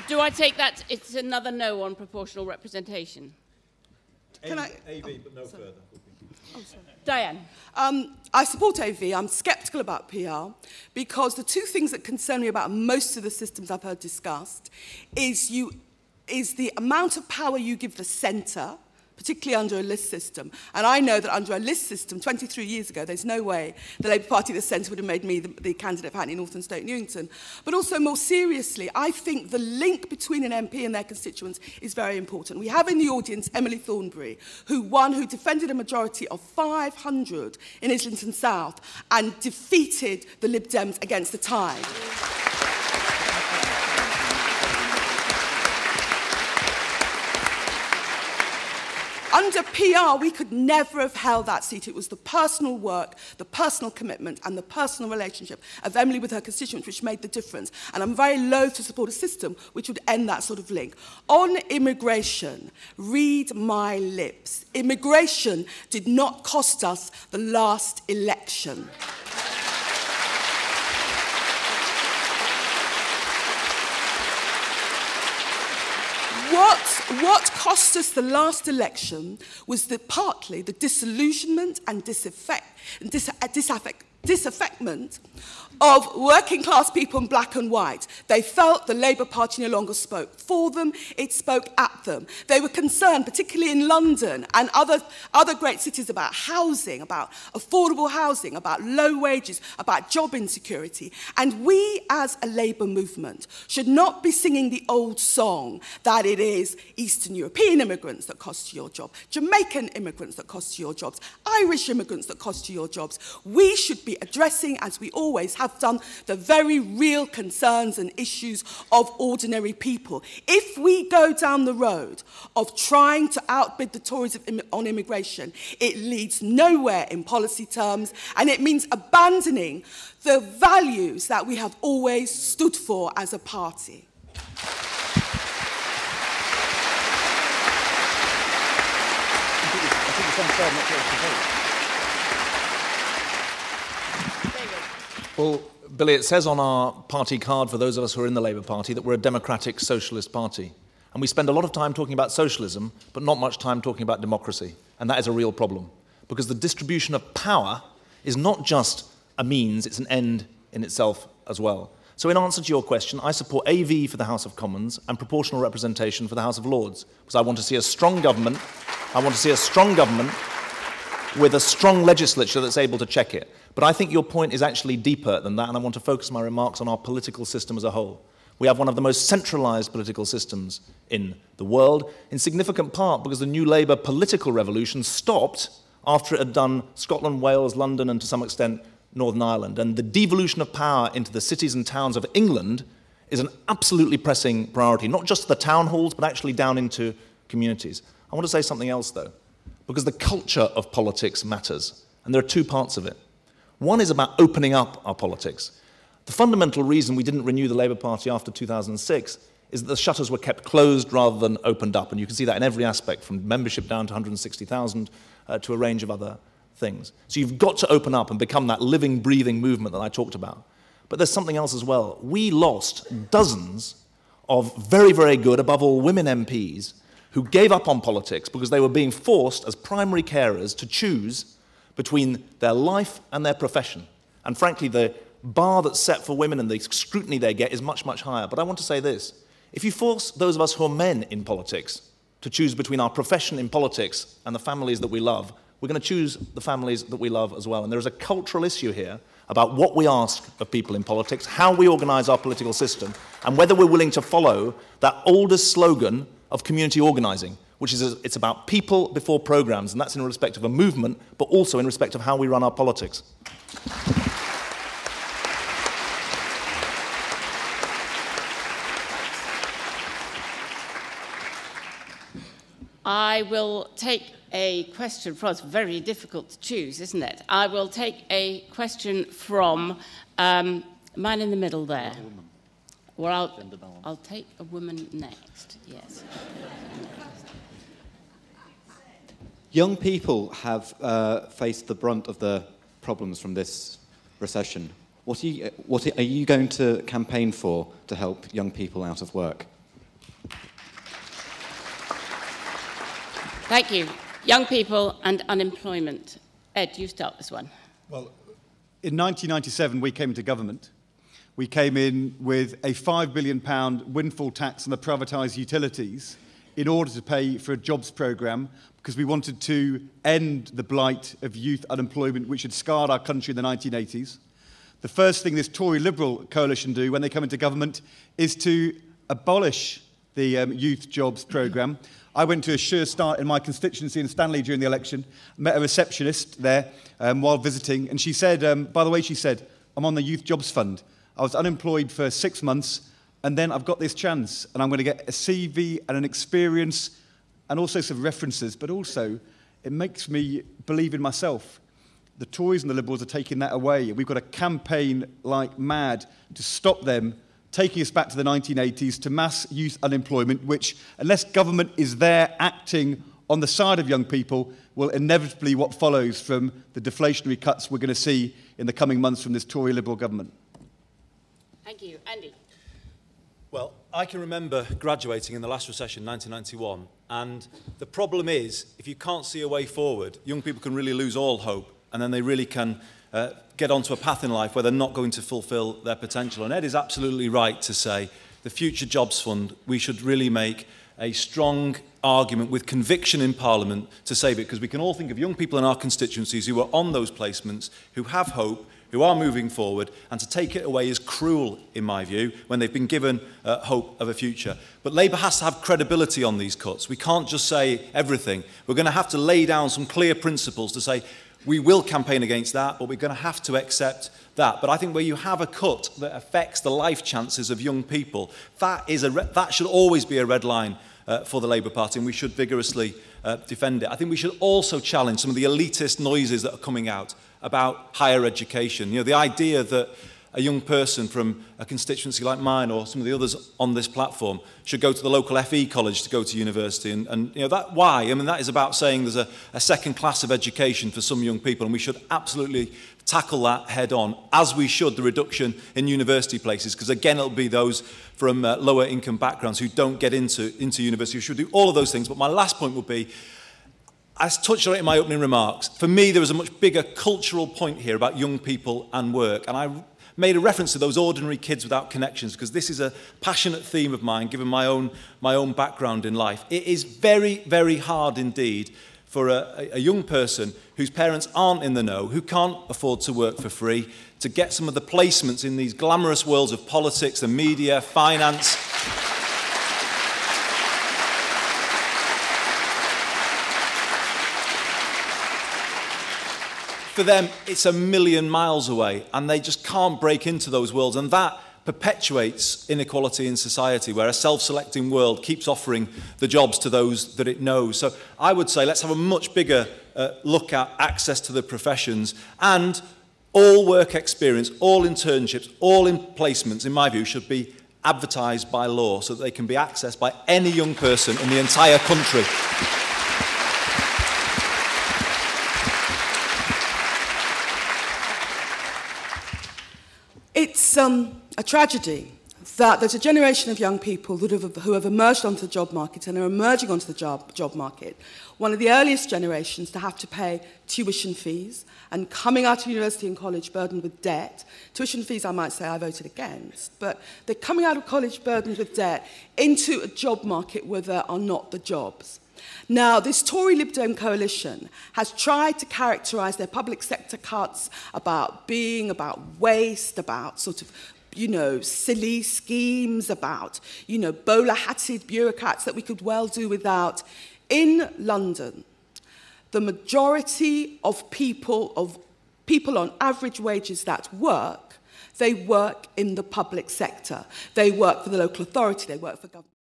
Do I take that it's another no on proportional representation? Can I? AV, but no further. Oh, sorry. Diane. I support AV. I'm sceptical about PR because the two things that concern me about most of the systems I've heard discussed is the amount of power you give the centre, particularly under a list system. And I know that under a list system, 23 years ago, there's no way the Labour Party at the centre would have made me the candidate for Hackney North and Stoke Newington. But also, more seriously, I think the link between an MP and their constituents is very important. We have in the audience Emily Thornberry, who defended a majority of 500 in Islington South and defeated the Lib Dems against the tide. Under PR, we could never have held that seat. It was the personal work, the personal commitment, and the personal relationship of Emily with her constituents which made the difference. And I'm very loath to support a system which would end that sort of link. On immigration, read my lips. Immigration did not cost us the last election. What cost us the last election was partly the disillusionment and disaffectment of working class people in black and white. They felt the Labour Party no longer spoke for them, it spoke at them. They were concerned, particularly in London and other great cities, about housing, about affordable housing, about low wages, about job insecurity. And we as a Labour movement should not be singing the old song that it is Eastern European immigrants that cost you your job, Jamaican immigrants that cost you your jobs, Irish immigrants that cost you your jobs. We should be addressing, as we always have done, the very real concerns and issues of ordinary people. If we go down the road of trying to outbid the Tories on immigration, it leads nowhere in policy terms, and it means abandoning the values that we have always stood for as a party. Well, Billy, it says on our party card for those of us who are in the Labour Party that we're a democratic socialist party. And we spend a lot of time talking about socialism, but not much time talking about democracy. And that is a real problem. Because the distribution of power is not just a means, it's an end in itself as well. So in answer to your question, I support AV for the House of Commons and proportional representation for the House of Lords. Because I want to see a strong government. I want to see a strong government with a strong legislature that's able to check it. But I think your point is actually deeper than that, and I want to focus my remarks on our political system as a whole. We have one of the most centralised political systems in the world, in significant part because the New Labour political revolution stopped after it had done Scotland, Wales, London, and to some extent Northern Ireland. And the devolution of power into the cities and towns of England is an absolutely pressing priority, not just the town halls, but actually down into communities. I want to say something else, though, because the culture of politics matters, and there are two parts of it. One is about opening up our politics. The fundamental reason we didn't renew the Labour Party after 2006 is that the shutters were kept closed rather than opened up, and you can see that in every aspect, from membership down to 160,000 to a range of other things. So you've got to open up and become that living, breathing movement that I talked about. But there's something else as well. We lost dozens of very, very good, above all women MPs, who gave up on politics because they were being forced as primary carers to choose between their life and their profession. And frankly, the bar that's set for women and the scrutiny they get is much, much higher. But I want to say this. If you force those of us who are men in politics to choose between our profession in politics and the families that we love, we're going to choose the families that we love as well. And there is a cultural issue here about what we ask of people in politics, how we organise our political system, and whether we're willing to follow that oldest slogan of community organising, which is it's about people before programmes, and that's in respect of a movement, but also in respect of how we run our politics. I will take a question from, it's very difficult to choose, isn't it? I will take a question from man in the middle there. Or I'll take a woman next, yes. Young people have faced the brunt of the problems from this recession. What are you going to campaign for to help young people out of work? Thank you. Young people and unemployment. Ed, you start this one. Well, in 1997, we came into government. We came in with a £5 billion windfall tax on the privatised utilities in order to pay for a jobs programme, because we wanted to end the blight of youth unemployment which had scarred our country in the 1980s. The first thing this Tory Liberal coalition do when they come into government is to abolish the youth jobs programme. I went to a sure start in my constituency in Stanley during the election, met a receptionist there while visiting, and she said, by the way, she said, I'm on the Youth Jobs Fund. I was unemployed for 6 months, and then I've got this chance, and I'm going to get a CV and an experience and also some references, but also it makes me believe in myself. The Tories and the Liberals are taking that away. We've got a campaign like mad to stop them taking us back to the 1980s, to mass youth unemployment, which, unless government is there acting on the side of young people, will inevitably what follows from the deflationary cuts we're going to see in the coming months from this Tory Liberal government. Thank you. Andy. Well, I can remember graduating in the last recession, 1991, and the problem is, if you can't see a way forward, young people can really lose all hope, and then they really can get onto a path in life where they're not going to fulfil their potential. And Ed is absolutely right to say the Future Jobs Fund, we should really make a strong argument with conviction in Parliament to save it, because we can all think of young people in our constituencies who are on those placements, who have hope, who are moving forward, and to take it away is cruel, in my view, when they've been given hope of a future. But Labour has to have credibility on these cuts. We can't just say everything. We're going to have to lay down some clear principles to say, we will campaign against that, but we're going to have to accept that. But I think where you have a cut that affects the life chances of young people, that should always be a red line for the Labour Party, and we should vigorously defend it. I think we should also challenge some of the elitist noises that are coming out about higher education. You know, the idea that a young person from a constituency like mine or some of the others on this platform should go to the local FE college to go to university. And you know, that why? I mean, that is about saying there's a second class of education for some young people, and we should absolutely tackle that head on, as we should the reduction in university places, because again, it'll be those from lower income backgrounds who don't get into university. We should do all of those things. But my last point would be, I touched on it in my opening remarks. For me, there is a much bigger cultural point here about young people and work. And I made a reference to those ordinary kids without connections, because this is a passionate theme of mine, given my own background in life. It is very, very hard indeed for a young person whose parents aren't in the know, who can't afford to work for free, to get some of the placements in these glamorous worlds of politics, the media, finance. For them, it's a million miles away, and they just can't break into those worlds, and that perpetuates inequality in society, where a self-selecting world keeps offering the jobs to those that it knows. So I would say let's have a much bigger look at access to the professions, and all work experience, all internships, all placements, in my view, should be advertised by law so that they can be accessed by any young person in the entire country. It's a tragedy that there's a generation of young people who have emerged onto the job market and are emerging onto the job market, one of the earliest generations to have to pay tuition fees, and coming out of university and college burdened with debt. Tuition fees, I might say, I voted against, but they're coming out of college burdened with debt into a job market where there are not the jobs. Now, this Tory Lib Dem coalition has tried to characterise their public sector cuts about waste, about sort of, you know, silly schemes, about, you know, bowler-hatted bureaucrats that we could well do without. In London, the majority of people on average wages that work, they work in the public sector. They work for the local authority, they work for government.